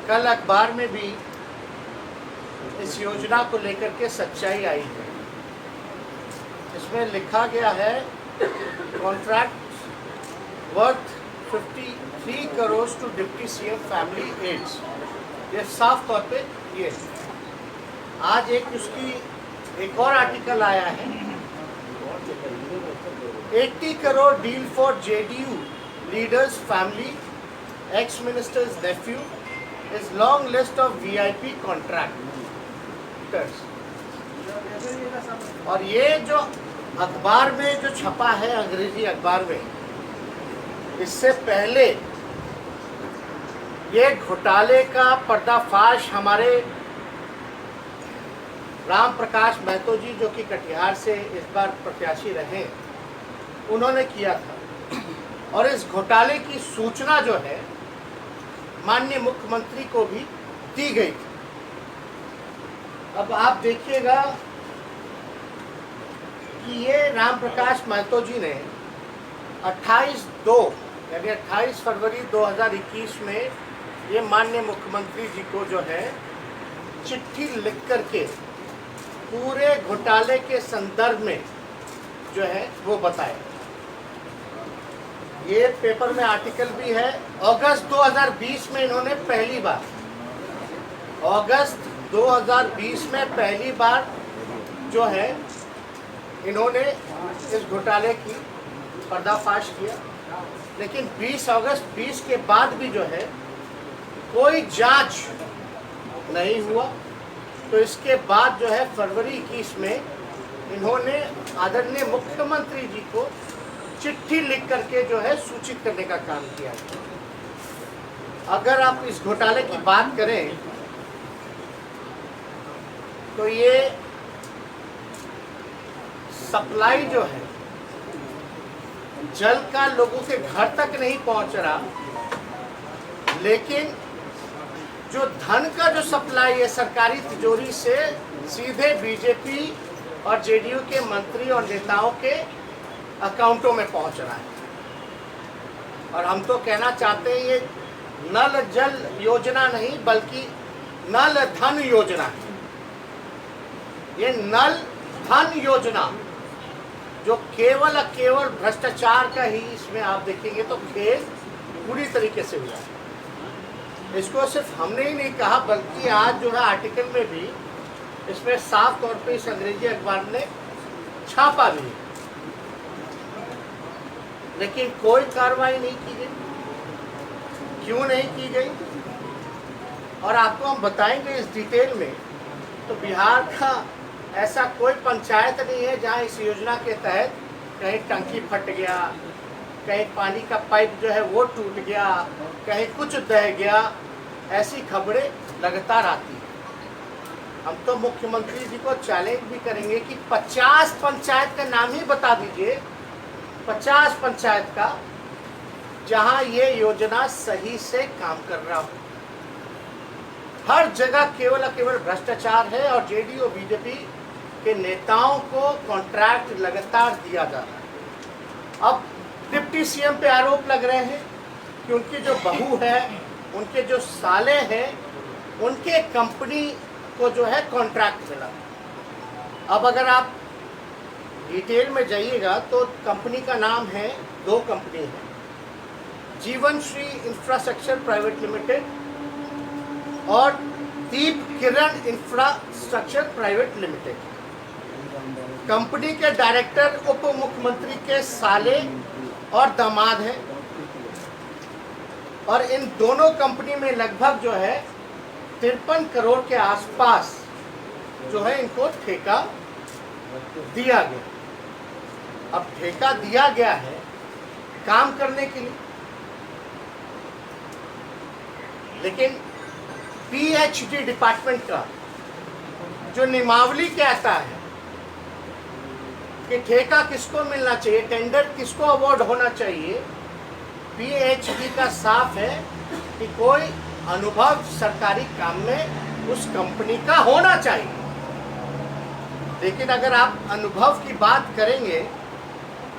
कल अखबार में भी इस योजना को लेकर के सच्चाई आई है। इसमें लिखा गया है contract worth 53 crore to deputy CM family aides. ये साफ तौर पे ये आज एक और आर्टिकल आया है, 80 crore deal for JDU leaders family ex ministers nephew is long list of VIP contractors. और ये जो अखबार में जो छपा है अंग्रेजी अखबार में, इससे पहले ये घोटाले का पर्दाफाश हमारे राम प्रकाश महतो जी, जो कि कटिहार से इस बार प्रत्याशी रहे, उन्होंने किया था। और इस घोटाले की सूचना जो है माननीय मुख्यमंत्री को भी दी गई थी। अब आप देखिएगा कि ये राम प्रकाश महतो जी ने 28 फरवरी 2021 में ये माननीय मुख्यमंत्री जी को जो है चिट्ठी लिख करके पूरे घोटाले के संदर्भ में जो है वो बताया। ये पेपर में आर्टिकल भी है। अगस्त 2020 में इन्होंने पहली बार जो है इन्होंने इस घोटाले की पर्दाफाश किया, लेकिन 20 अगस्त 20 के बाद भी जो है कोई जांच नहीं हुआ। तो इसके बाद जो है फरवरी 21 में इन्होंने आदरणीय मुख्यमंत्री जी को चिट्ठी लिख करके जो है सूचित करने का काम किया। अगर आप इस घोटाले की बात करें तो ये सप्लाई जो है जल का लोगों के घर तक नहीं पहुंच रहा, लेकिन जो धन का जो सप्लाई है सरकारी तिजोरी से सीधे बीजेपी और जेडीयू के मंत्री और नेताओं के अकाउंटों में पहुंच रहा है। और हम तो कहना चाहते हैं ये नल जल योजना नहीं बल्कि नल धन योजना है। ये नल धन योजना जो केवल भ्रष्टाचार का ही, इसमें आप देखेंगे तो खेल पूरी तरीके से हुआ है। इसको सिर्फ हमने ही नहीं कहा बल्कि आज जो है आर्टिकल में भी इसमें साफ तौर पे इस अंग्रेजी अखबार ने छापा भी, लेकिन कोई कार्रवाई नहीं की गई। क्यों नहीं की गई और आपको हम बताएंगे इस डिटेल में। तो बिहार का ऐसा कोई पंचायत नहीं है जहां इस योजना के तहत कहीं टंकी फट गया, कहीं पानी का पाइप जो है वो टूट गया, कहीं कुछ दह गया। ऐसी खबरें लगातार आती है। हम तो मुख्यमंत्री जी को चैलेंज भी करेंगे कि 50 पंचायत का नाम ही बता दीजिए, 50 पंचायत का जहां ये योजना सही से काम कर रहा हो। हर जगह केवल भ्रष्टाचार है और जेडीयू बीजेपी के नेताओं को कॉन्ट्रैक्ट लगातार दिया जा रहा है। अब डिप्टी सीएम पे आरोप लग रहे हैं कि उनकी जो बहू है, उनके जो साले हैं, उनके कंपनी को जो है कॉन्ट्रैक्ट मिला। अब अगर आप डिटेल में जाइएगा तो कंपनी का नाम है, 2 कंपनी है, जीवन श्री इंफ्रास्ट्रक्चर प्राइवेट लिमिटेड और दीप किरण इंफ्रास्ट्रक्चर प्राइवेट लिमिटेड। कंपनी के डायरेक्टर उप मुख्यमंत्री के साले और दामाद हैं और इन दोनों कंपनी में लगभग जो है 53 करोड़ के आसपास जो है इनको ठेका दिया गया। अब ठेका दिया गया है काम करने के लिए, लेकिन पीएचडी डिपार्टमेंट का जो नियमावली कहता है कि ठेका किसको मिलना चाहिए, टेंडर किसको अवार्ड होना चाहिए, पीएचडी का साफ है कि कोई अनुभव सरकारी काम में उस कंपनी का होना चाहिए। लेकिन अगर आप अनुभव की बात करेंगे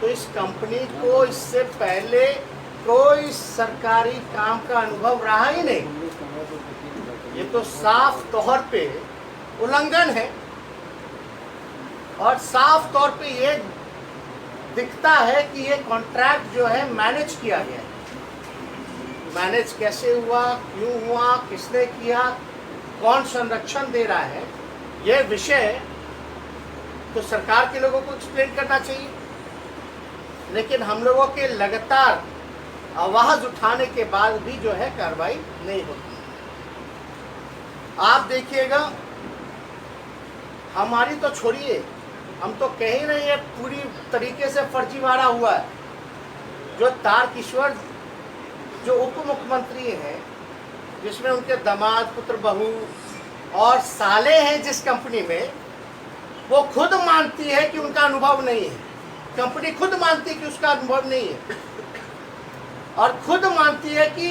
तो इस कंपनी को इससे पहले कोई सरकारी काम का अनुभव रहा ही नहीं। ये तो साफ तौर पे उल्लंघन है और साफ तौर पे ये दिखता है कि ये कॉन्ट्रैक्ट जो है मैनेज किया गया है। मैनेज कैसे हुआ, क्यों हुआ, किसने किया, कौन संरक्षण दे रहा है, ये विषय तो सरकार के लोगों को एक्सप्लेन करना चाहिए। लेकिन हम लोगों के लगातार आवाज उठाने के बाद भी जो है कार्रवाई नहीं होती। आप देखिएगा, हमारी तो छोड़िए, हम तो कह ही रहे हैं पूरी तरीके से फर्जीवाड़ा हुआ है। जो तारकिशोर जो उप मुख्यमंत्री हैं, जिसमें उनके दामाद, पुत्र, बहू और साले हैं जिस कंपनी में, वो खुद मानती है कि उनका अनुभव नहीं है। कंपनी खुद मानती है कि उसका अनुभव नहीं है और खुद मानती है कि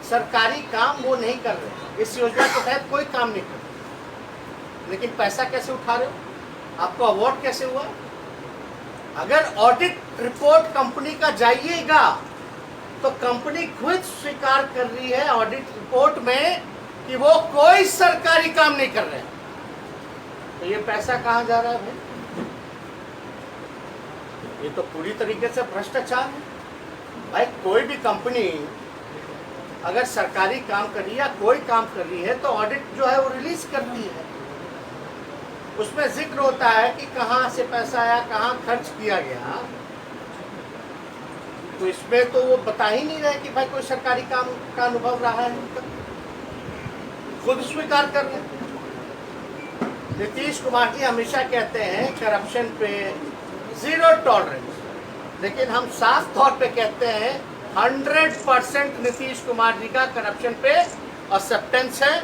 सरकारी काम वो नहीं कर रहे, इस योजना के तहत कोई काम नहीं कर रहे। लेकिन पैसा कैसे उठा रहे हो? आपको अवार्ड कैसे हुआ? अगर ऑडिट रिपोर्ट कंपनी का जाइएगा तो कंपनी खुद स्वीकार कर रही है ऑडिट रिपोर्ट में कि वो कोई सरकारी काम नहीं कर रहे हैं। तो ये पैसा कहां जा रहा है भाई? ये तो पूरी तरीके से भ्रष्टाचार है भाई। कोई भी कंपनी अगर सरकारी काम कर रही है या कोई काम कर रही है तो ऑडिट जो है वो रिलीज करती है। उसमें जिक्र होता है कि कहां से पैसा आया, कहां खर्च किया गया। तो इसमें तो वो बता ही नहीं रहे कि भाई कोई सरकारी काम का अनुभव रहा है उनका। खुद स्वीकार कर रहे। नीतीश कुमार जी हमेशा कहते हैं करप्शन पे जीरो टॉलरेंस, लेकिन हम साफ तौर पे कहते हैं 100% नीतीश कुमार जी का करप्शन पे एक्सेप्टेंस है,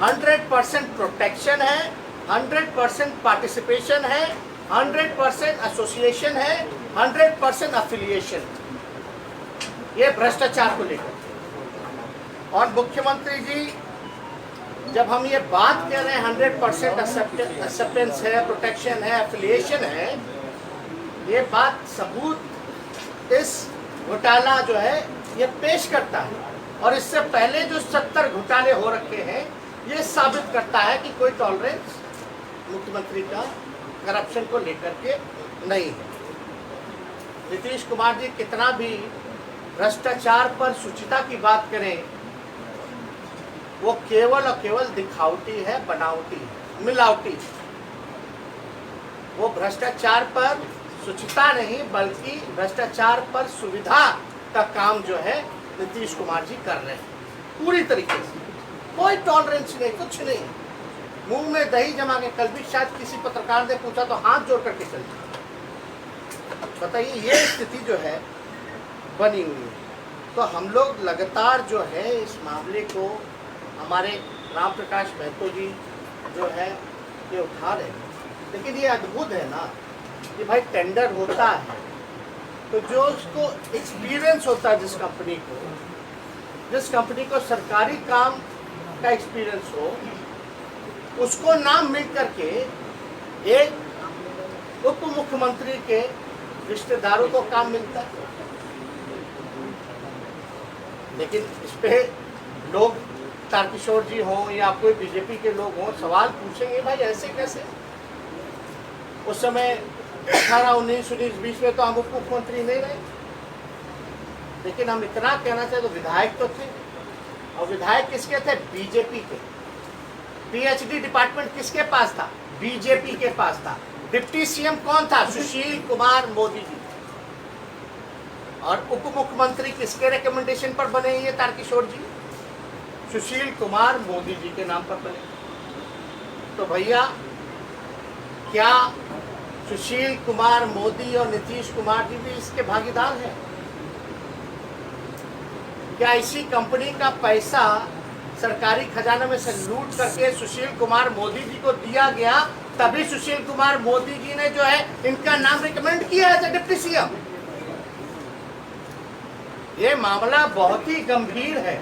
100% प्रोटेक्शन है, 100% पार्टिसिपेशन है, 100% एसोसिएशन है, 100% अफिलिएशन। ये भ्रष्टाचार को लेकर। और मुख्यमंत्री जी, जब हम ये बात कह रहे हैं 100% एक्सेप्टेंस है, प्रोटेक्शन है, एफिलिएशन है, ये बात सबूत इस घोटाला जो है ये पेश करता है। और इससे पहले जो 70 घोटाले हो रखे हैं, ये साबित करता है कि कोई टॉलरेंस मुख्यमंत्री का करप्शन को लेकर के नहीं है। नीतीश कुमार जी कितना भी भ्रष्टाचार पर शुचिता की बात करें, वो केवल और केवल दिखावटी है, बनावटी है, मिलावटी है। वो भ्रष्टाचार पर शुचिता नहीं बल्कि भ्रष्टाचार पर सुविधा का काम जो है नीतीश कुमार जी कर रहे हैं पूरी तरीके से। कोई टॉलरेंस नहीं, कुछ नहीं, मुंह में दही जमा के। कल भी शायद किसी पत्रकार ने पूछा तो हाथ जोड़ करके चल दिया। बताइए, ये स्थिति जो है बनी हुई है। तो हम लोग लगातार जो है इस मामले को, हमारे राम प्रकाश महतो जी जो है ये उठा रहे हैं। लेकिन ये अद्भुत है ना कि भाई टेंडर होता है तो जो उसको एक्सपीरियंस होता है, जिस कंपनी को सरकारी काम का एक्सपीरियंस हो, उसको नाम मिल करके एक उप मुख्यमंत्री के रिश्तेदारों को काम मिलता है। लेकिन इस पे लोग, तारकिशोर जी हों या कोई बीजेपी के लोग हों, सवाल पूछेंगे भाई ऐसे कैसे। उस समय 18, 19, 20 में तो हम उप मुख्यमंत्री नहीं रहे। लेकिन हम इतना कहना चाहे तो विधायक तो थे, और विधायक किसके थे? बीजेपी के। पीएचडी डिपार्टमेंट किसके पास था? बीजेपी के पास था। डिप्टी सीएम कौन था? सुशील कुमार मोदी जी। और उप मुख्यमंत्री किसके रिकमेंडेशन पर बने? ये तारकिशोर जी, सुशील कुमार मोदी जी के नाम पर बने। तो भैया, क्या सुशील कुमार मोदी और नीतीश कुमार जी भी इसके भागीदार हैं? क्या इसी कंपनी का पैसा सरकारी खजाना में से लूट करके सुशील कुमार मोदी जी को दिया गया, तभी सुशील कुमार मोदी जी ने जो है इनका नाम रिकमेंड किया है डिप्टी सीएम? ये मामला बहुत ही गंभीर है।